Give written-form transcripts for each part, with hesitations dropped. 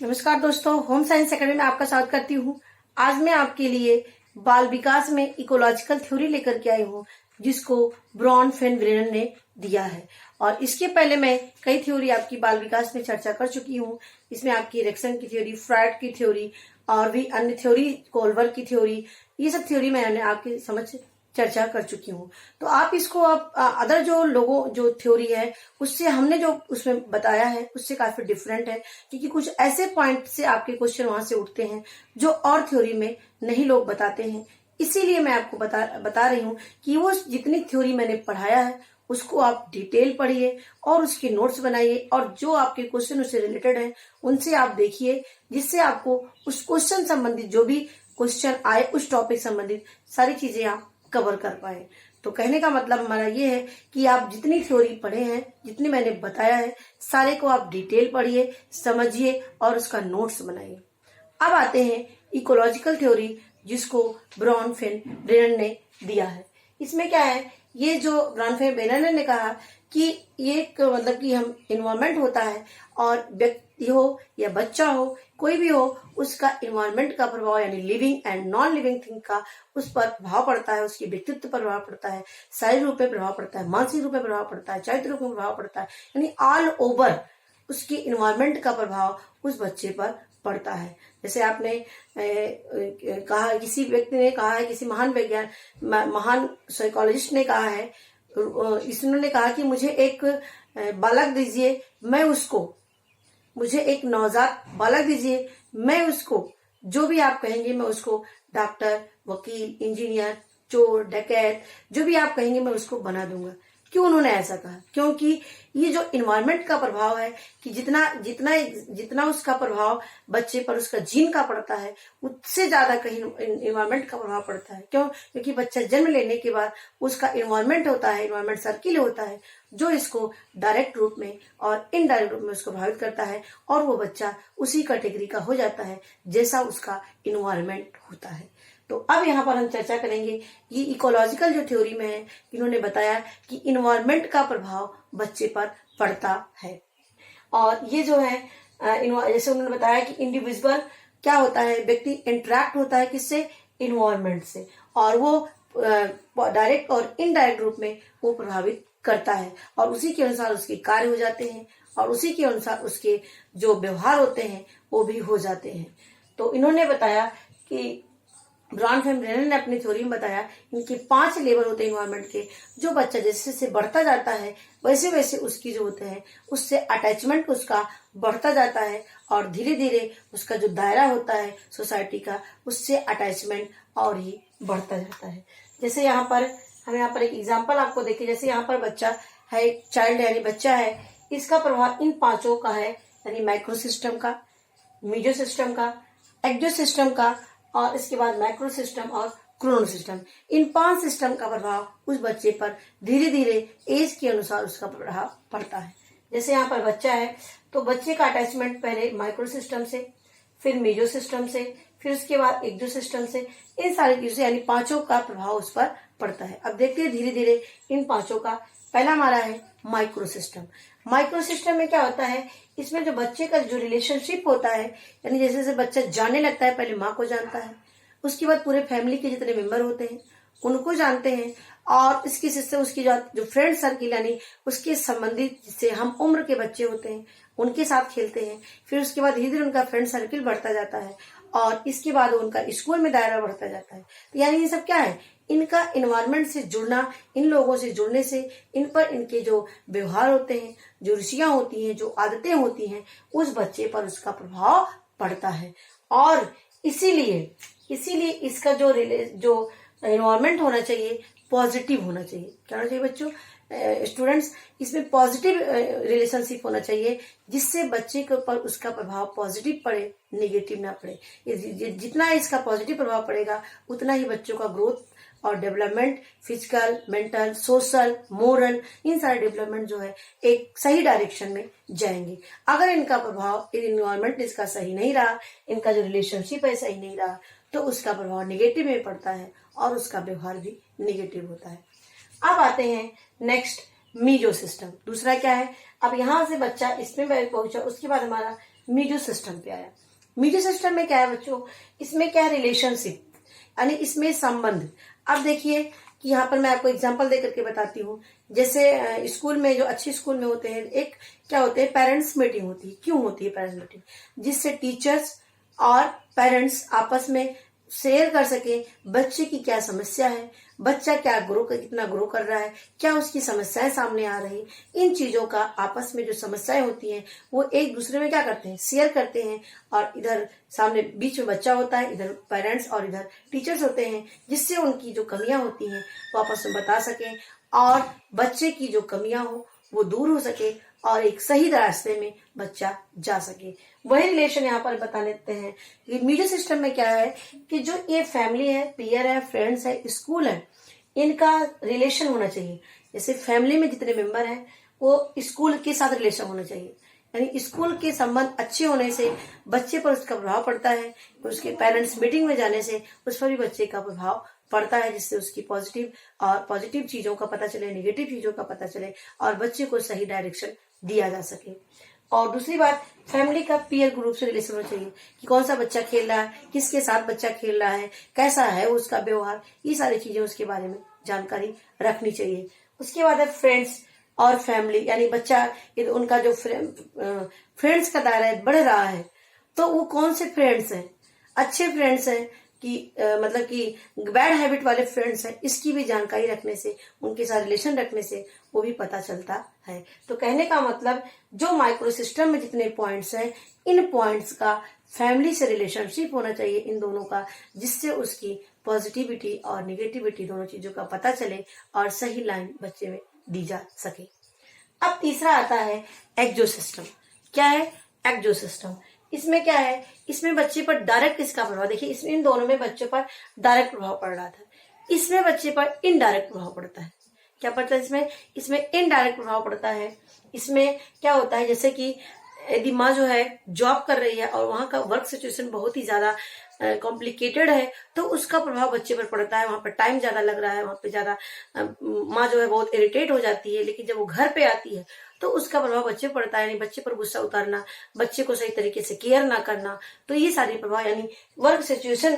नमस्कार दोस्तों, home science academy में आपका स्वागत करती हूँ। आज मैं आपके लिए बाल विकास में इकोलॉजिकल थ्योरी लेकर के आई हूँ, जिसको ब्रॉन फेन ब्रेनन ने दिया है। और इसके पहले मैं कई थ्योरी आपकी बाल विकास में चर्चा कर चुकी हूँ। इसमें आपकी एरिक्सन की थ्योरी, फ्रायड की थ्योरी और भी अन्य थ्योरी, कोल्बर की थ्योरी, ये सब थ्योरी मैंने आपकी समझ चर्चा कर चुकी हूँ। तो आप इसको अदर जो थ्योरी है उससे हमने जो उसमें बताया है उससे काफी डिफरेंट है, क्योंकि कुछ ऐसे पॉइंट से आपके क्वेश्चन वहां से उठते हैं जो और थ्योरी में नहीं लोग बताते हैं। इसीलिए मैं आपको बता रही हूँ कि वो जितनी थ्योरी मैंने पढ़ाया है उसको आप डिटेल पढ़िए और उसके नोट्स बनाइए, और जो आपके क्वेश्चन उससे रिलेटेड है उनसे आप देखिए, जिससे आपको उस क्वेश्चन संबंधित जो भी क्वेश्चन आए उस टॉपिक संबंधित सारी चीजें आप कवर कर पाए। तो कहने का मतलब हमारा ये है कि आप जितनी थ्योरी पढ़े हैं, जितनी मैंने बताया है, सारे को आप डिटेल पढ़िए, समझिए और उसका नोट्स बनाइए। अब आते हैं इकोलॉजिकल थ्योरी, जिसको ब्रॉन फेन ब्रेनन ने दिया है। इसमें क्या है, ये जो ब्रॉन फेन ब्रेनन ने कहा कि ये एक मतलब कि हम इन्वायरमेंट होता है, और व्यक्ति हो या बच्चा हो, कोई भी हो, उसका इन्वायरमेंट का प्रभाव यानी living and non living thing का उस पर प्रभाव पड़ता है, उसके व्यक्तित्व पर प्रभाव पड़ता है, शारीरिक रूप में प्रभाव पड़ता है, मानसिक रूप में प्रभाव पड़ता है, चारित्रिक रूप में प्रभाव पड़ता है, यानी ऑल ओवर उसकी इन्वायरमेंट का प्रभाव उस बच्चे पर पड़ता है। जैसे आपने कहा, किसी व्यक्ति ने कहा है, किसी महान साइकोलॉजिस्ट ने कहा है, इसने कहा कि मुझे एक बालक दीजिए, मुझे एक नवजात बालक दीजिए, मैं उसको जो भी आप कहेंगे मैं उसको डॉक्टर, वकील, इंजीनियर, चोर, डकैत, जो भी आप कहेंगे मैं उसको बना दूंगा। क्यों उन्होंने ऐसा कहा? क्योंकि ये जो इन्वायरमेंट का प्रभाव है कि जितना उसका प्रभाव बच्चे पर उसका जीन का पड़ता है, उससे ज्यादा कहीं इन्वायरमेंट का प्रभाव पड़ता है। क्यों? क्योंकि बच्चा जन्म लेने के बाद उसका इन्वायरमेंट होता है, इन्वायरमेंट सर्किल होता है, जो इसको डायरेक्ट रूप में और इनडायरेक्ट रूप में उसको प्रभावित करता है, और वो बच्चा उसी कैटेगरी का हो जाता है जैसा उसका इन्वायरमेंट होता है। तो अब यहाँ पर हम चर्चा करेंगे, ये इकोलॉजिकल जो थ्योरी में है, इन्होंने बताया कि इन्वायरमेंट का प्रभाव बच्चे पर पड़ता है। और ये जो है जैसे उन्होंने बताया कि इंडिविजुअल क्या होता है, व्यक्ति इंटरेक्ट होता है किससे? इन्वायरमेंट से, और वो डायरेक्ट और इनडायरेक्ट रूप में वो प्रभावित करता है, और उसी के अनुसार उसके कार्य हो जाते हैं, और उसी के अनुसार उसके जो व्यवहार होते हैं वो भी हो जाते हैं। तो इन्होंने बताया कि ब्रॉन फेन ब्रेनन ने अपनी थ्योरी में बताया, इनके 5 लेवल होते हैं इन्वायरमेंट के। जो बच्चा जैसे जैसे बढ़ता जाता है वैसे वैसे उसकी जो होते हैं उससे अटैचमेंट उसका बढ़ता जाता है, और धीरे धीरे उसका जो दायरा होता है सोसाइटी का, उससे अटैचमेंट और ही बढ़ता जाता है। जैसे यहाँ पर एक एग्जाम्पल आपको देखिए, जैसे यहाँ पर बच्चा है, एक चाइल्ड यानी बच्चा है, इसका प्रभाव इन 5 का है, यानी माइक्रो सिस्टम का, मीजो सिस्टम का, एक्जो सिस्टम का, और इसके बाद मैक्रो सिस्टम और क्रोनो सिस्टम। इन 5 सिस्टम का प्रभाव उस बच्चे पर धीरे धीरे एज के अनुसार उसका प्रभाव पड़ता है। जैसे यहाँ पर बच्चा है तो बच्चे का अटैचमेंट पहले माइक्रो सिस्टम से, फिर मेजो सिस्टम से, फिर उसके बाद एक्जो सिस्टम से, इन सारी चीजों से यानी 5 का प्रभाव उस पर पड़ता है। अब देखते हैं धीरे धीरे इन 5 का। पहला हमारा है माइक्रो सिस्टम। माइक्रो सिस्टम में क्या होता है, इसमें जो बच्चे का जो रिलेशनशिप होता है, यानी जैसे जैसे बच्चा जानने लगता है, पहले माँ को जानता है, उसके बाद पूरे फैमिली के जितने मेंबर होते हैं उनको जानते हैं, और इसकी से उसकी जो फ्रेंड सर्किल यानी उसके संबंधित जिससे हम उम्र के बच्चे होते हैं उनके साथ खेलते हैं। फिर उसके बाद धीरे धीरे उनका फ्रेंड सर्किल बढ़ता जाता है, और इसके बाद उनका स्कूल में दायरा बढ़ता जाता है। तो यानी ये सब क्या है, इनका इन्वायरमेंट से जुड़ना, इन लोगों से जुड़ने से इन पर इनके जो व्यवहार होते हैं, जो रुचियां होती हैं, जो आदतें होती हैं, उस बच्चे पर उसका प्रभाव पड़ता है। और इसीलिए इसका जो इन्वायरमेंट होना चाहिए पॉजिटिव होना चाहिए। क्या होना चाहिए बच्चों, स्टूडेंट्स, इसमें पॉजिटिव रिलेशनशिप होना चाहिए, जिससे बच्चे के ऊपर उसका प्रभाव पॉजिटिव पड़े, नेगेटिव ना पड़े। जितना इसका पॉजिटिव प्रभाव पड़ेगा उतना ही बच्चों का ग्रोथ और development, physical, mental, social, moral, इन सारे डेवलपमेंट जो है एक सही डायरेक्शन में जाएंगे। अगर इनका प्रभाव, इन्वायरमेंट इसका सही नहीं रहा, इनका जो रिलेशनशिप है सही नहीं रहा, तो उसका प्रभाव नेगेटिव में पड़ता है और उसका व्यवहार भी नेगेटिव होता है। अब आते हैं नेक्स्ट मीजो सिस्टम। दूसरा क्या है, अब यहाँ से बच्चा इसमें पहुंचा, उसके बाद हमारा मीजो सिस्टम पे आया। मीजो सिस्टम में क्या है बच्चों, इसमें क्या है, रिलेशनशिप, यानी इसमें संबंध। अब देखिए कि यहाँ पर मैं आपको एग्जांपल दे करके बताती हूँ। जैसे स्कूल में, जो अच्छे स्कूल में होते हैं, एक क्या होते हैं, पेरेंट्स मीटिंग होती है। क्यों होती है पेरेंट्स मीटिंग? जिससे टीचर्स और पेरेंट्स आपस में शेयर कर सके बच्चे की क्या समस्या है, बच्चा क्या कितना ग्रो कर रहा है, क्या उसकी समस्याएं सामने आ रही, इन चीजों का आपस में जो समस्याएं होती हैं वो एक दूसरे में क्या करते हैं, शेयर करते हैं। और इधर सामने बीच में बच्चा होता है, इधर पेरेंट्स और इधर टीचर्स होते हैं, जिससे उनकी जो कमियां होती हैं वो आपस में बता सकें और बच्चे की जो कमियां हो वो दूर हो सके और एक सही रास्ते में बच्चा जा सके। वही रिलेशन यहाँ पर बता लेते हैं कि मीडिया सिस्टम में क्या है कि जो ये फैमिली है, पीयर है, फ्रेंड्स है, स्कूल है, इनका रिलेशन होना चाहिए। जैसे फैमिली में जितने मेंबर हैं वो स्कूल के साथ रिलेशन होना चाहिए, यानी स्कूल के संबंध अच्छे होने से बच्चे पर उसका प्रभाव पड़ता है। उसके पेरेंट्स मीटिंग में जाने से उस पर भी बच्चे का प्रभाव पड़ता है, जिससे उसकी पॉजिटिव चीजों का पता चले, नेगेटिव चीजों का पता चले और बच्चे को सही डायरेक्शन दिया जा सके। और दूसरी बात, फैमिली का पीयर ग्रुप से रिलेशन होना चाहिए कि कौन सा बच्चा खेल रहा है, किसके साथ बच्चा खेल रहा है, कैसा है उसका व्यवहार, ये सारी चीजें उसके बारे में जानकारी रखनी चाहिए। उसके बाद है फ्रेंड्स और फैमिली, यानी बच्चा उनका जो फ्रेंड्स का दायरा बढ़ रहा है, तो वो कौन से फ्रेंड्स हैं, अच्छे फ्रेंड्स हैं कि मतलब कि बैड हैबिट वाले फ्रेंड्स हैं, इसकी भी जानकारी रखने से, उनके साथ रिलेशन रखने से वो भी पता चलता है। तो कहने का मतलब जो माइक्रो सिस्टम में जितने पॉइंट्स हैं, इन पॉइंट्स का फैमिली से रिलेशनशिप होना चाहिए इन दोनों का, जिससे उसकी पॉजिटिविटी और निगेटिविटी दोनों चीजों का पता चले और सही लाइन बच्चे में दी जा सके। अब तीसरा आता है एक्जो सिस्टम। क्या है एक्जो सिस्टम? इसमें क्या है, इसमें बच्चे पर डायरेक्ट किसका प्रभाव, देखिए इसमें इन दोनों में बच्चों पर डायरेक्ट प्रभाव पड़ रहा था, इसमें बच्चे पर इनडायरेक्ट प्रभाव पड़ता है। क्या पड़ता है इसमें इनडायरेक्ट प्रभाव पड़ता है। इसमें क्या होता है, जैसे कि यदि माँ जो है जॉब कर रही है और वहां का वर्क सिचुएशन बहुत ही ज्यादा कॉम्प्लिकेटेड है, तो उसका प्रभाव बच्चे पर पड़ता है। वहां पर टाइम ज्यादा लग रहा है, वहां पे ज्यादा माँ जो है बहुत इरिटेट हो जाती है, लेकिन जब वो घर पे आती है तो उसका प्रभाव बच्चे पर पड़ता है, यानी बच्चे पर गुस्सा उतारना, बच्चे को सही तरीके से केयर ना करना, तो ये सारे प्रभाव, यानी वर्क सिचुएशन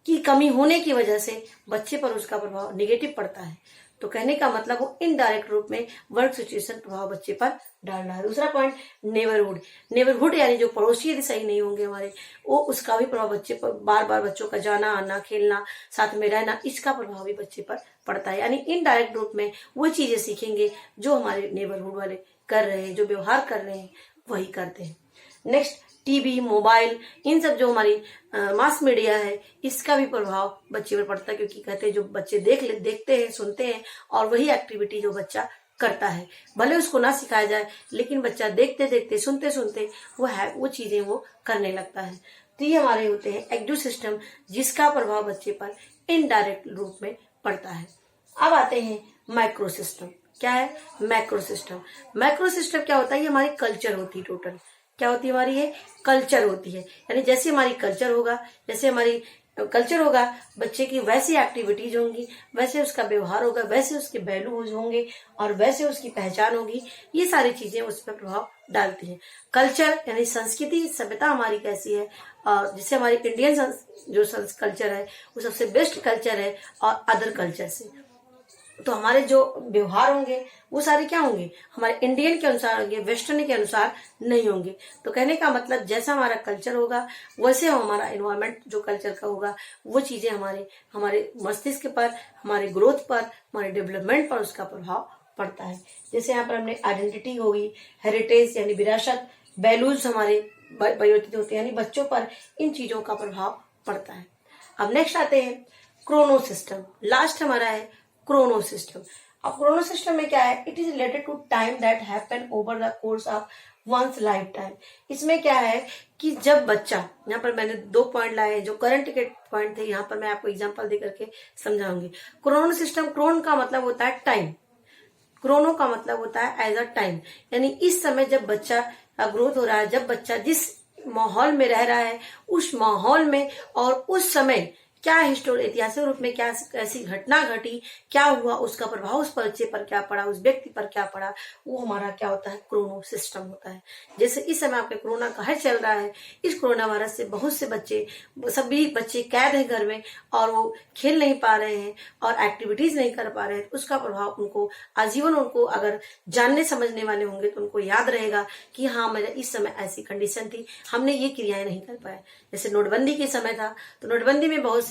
की कमी होने की वजह से बच्चे पर उसका प्रभाव निगेटिव पड़ता है। तो कहने का मतलब वो इनडायरेक्ट रूप में वर्क सिचुएशन प्रभाव बच्चे पर डाल रहा है। दूसरा पॉइंट, नेबरहुड यानी जो पड़ोसी यदि सही नहीं होंगे हमारे, वो उसका भी प्रभाव बच्चे पर, बार बार बच्चों का जाना आना, खेलना, साथ में रहना, इसका प्रभाव भी बच्चे पर पड़ता है। यानी इनडायरेक्ट रूप में वो चीजें सीखेंगे जो हमारे नेबरहुड वाले कर रहे हैं, जो व्यवहार कर रहे हैं वही करते हैं। नेक्स्ट, टीवी, मोबाइल, इन सब जो हमारी मास मीडिया है, इसका भी प्रभाव बच्चे पर पड़ता है, क्योंकि कहते हैं जो बच्चे देखते हैं, सुनते हैं और वही एक्टिविटी जो बच्चा करता है, भले उसको ना सिखाया जाए, लेकिन बच्चा देखते देखते, सुनते सुनते वो चीजें वो करने लगता है। तो ये हमारे होते हैं एक्टिव सिस्टम, जिसका प्रभाव बच्चे पर इनडायरेक्ट रूप में पड़ता है। अब आते हैं माइक्रो सिस्टम। क्या है मैक्रो सिस्टम? मैक्रो सिस्टम क्या होता है, ये हमारी कल्चर होती है। टोटल क्या होती है हमारी, ये कल्चर होती है। यानी जैसे हमारी कल्चर होगा, जैसे हमारी कल्चर होगा, बच्चे की वैसी एक्टिविटीज होंगी, वैसे उसका व्यवहार होगा, वैसे उसके वैल्यूज होंगे और वैसे उसकी पहचान होगी। ये सारी चीजें उस पर प्रभाव डालती हैं। कल्चर यानी संस्कृति, सभ्यता हमारी कैसी है, और जिससे हमारी इंडियन जो कल्चर है वो सबसे बेस्ट कल्चर है और अदर कल्चर से। तो हमारे जो व्यवहार होंगे वो सारे क्या होंगे, हमारे इंडियन के अनुसार होंगे, वेस्टर्न के अनुसार नहीं होंगे। तो कहने का मतलब जैसा हमारा कल्चर होगा वैसे हमारा एनवायरमेंट जो कल्चर का होगा, वो चीजें हमारे मस्तिष्क पर, हमारे ग्रोथ पर, हमारे डेवलपमेंट पर उसका प्रभाव पड़ता है। जैसे यहाँ पर हमने आइडेंटिटी होगी, हेरिटेज यानी विरासत, वैल्यूज हमारे परिवर्तित होते हैं, यानी बच्चों पर इन चीजों का प्रभाव पड़ता है। अब नेक्स्ट आते हैं क्रोनो सिस्टम। लास्ट हमारा है क्रोनो सिस्टम। अब क्रोनो सिस्टम में क्या है, it is related to time that happen over the course of one's lifetime. इसमें क्या है कि जब बच्चा, यहाँ पर मैंने 2 पॉइंट लाए हैं जो करंट के पॉइंट थे, यहाँ पर मैं आपको एग्जांपल दे करके समझाऊंगी। क्रोनो सिस्टम, क्रोन का मतलब होता है टाइम, क्रोनो का मतलब होता है एज अ टाइम, यानी इस समय जब बच्चा ग्रोथ हो रहा है, जब बच्चा जिस माहौल में रह रहा है, उस माहौल में और उस समय क्या हिस्टोरी ऐतिहासिक रूप में क्या ऐसी घटना घटी, क्या हुआ, उसका प्रभाव उस बच्चे पर क्या पड़ा, उस व्यक्ति पर क्या पड़ा, वो हमारा क्या होता है, क्रोनो सिस्टम होता है। जैसे इस समय आपके कोरोना कहर चल रहा है, इस कोरोना वायरस से बहुत से बच्चे, सभी बच्चे कैद हैं घर में और वो खेल नहीं पा रहे हैं और एक्टिविटीज नहीं कर पा रहे हैं। उसका प्रभाव उनको आजीवन, उनको अगर जानने समझने वाले होंगे तो उनको याद रहेगा कि हाँ, मेरा इस समय ऐसी कंडीशन थी, हमने ये क्रियाएं नहीं कर पाए। जैसे नोटबंदी के समय था, तो नोटबंदी में बहुत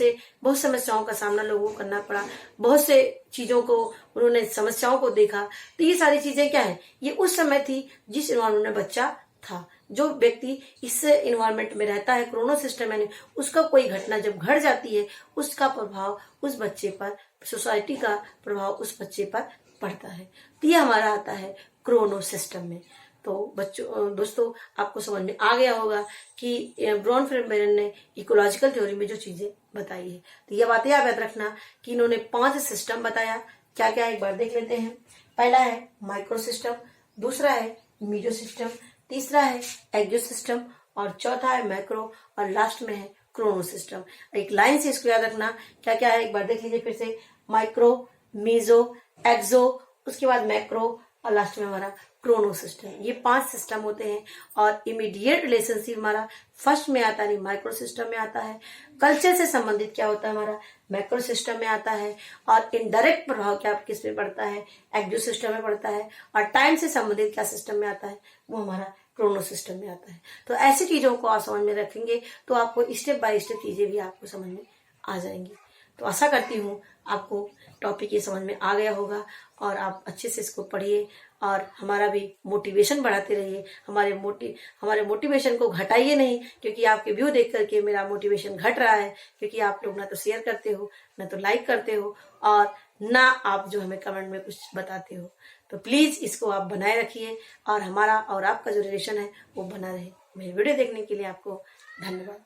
समस्याओं का सामना लोगों को करना पड़ा, बहुत से चीजों को उन्होंने समस्याओं को देखा। तो ये सारी चीजें क्या है, ये उस समय थी जिस इन्वायरमेंट में बच्चा था। जो व्यक्ति इस इन्वायरमेंट में रहता है, कोरोना सिस्टम में, उसका कोई घटना जब घट जाती है, उसका प्रभाव उस बच्चे पर, सोसाइटी का प्रभाव उस बच्चे पर पड़ता है। तो ये हमारा आता है क्रोनो सिस्टम में। तो दोस्तों, आपको समझ में आ गया होगा कि ब्रॉन फेन ने इकोलॉजिकल थ्योरी में जो चीजें बताई है। तो ये बातें आप याद रखना कि इन्होंने 5 सिस्टम बताया। क्या क्या, एक बार देख लेते हैं। पहला है माइक्रो सिस्टम, दूसरा है मीजो सिस्टम, तीसरा है एक्सो सिस्टम और चौथा है मैक्रो और लास्ट में है क्रोनो सिस्टम। एक लाइन से इसको याद रखना क्या क्या है, एक बार देख लीजिए फिर से। माइक्रो, मीजो, एक्सो, उसके बाद मैक्रो और लास्ट में हमारा क्रोनो सिस्टम। ये 5 सिस्टम होते हैं और इमीडिएट रिलेशनशिप हमारा फर्स्ट में आता है, माइक्रो सिस्टम में आता है। कल्चर से संबंधित क्या होता है हमारा मैक्रो सिस्टम में आता है। और इनडायरेक्ट प्रभाव क्या किस में पड़ता है, एक्सो सिस्टम में पड़ता है। और टाइम से संबंधित क्या सिस्टम में आता है, वो हमारा क्रोनो सिस्टम में आता है। तो ऐसी चीजों को आप समझ में रखेंगे तो आपको स्टेप बाय स्टेप चीजें भी आपको समझ में आ जाएंगी। तो आशा करती हूँ आपको टॉपिक ये समझ में आ गया होगा और आप अच्छे से इसको पढ़िए और हमारा भी मोटिवेशन बढ़ाते रहिए। हमारे मोटिवेशन को घटाइए नहीं, क्योंकि आपके व्यू देख करके मेरा मोटिवेशन घट रहा है। क्योंकि आप लोग ना तो शेयर करते हो, ना तो लाइक करते हो और ना आप जो हमें कमेंट में कुछ बताते हो। तो प्लीज इसको आप बनाए रखिए और हमारा और आपका जो रिलेशन है वो बना रहे। मेरी वीडियो देखने के लिए आपको धन्यवाद।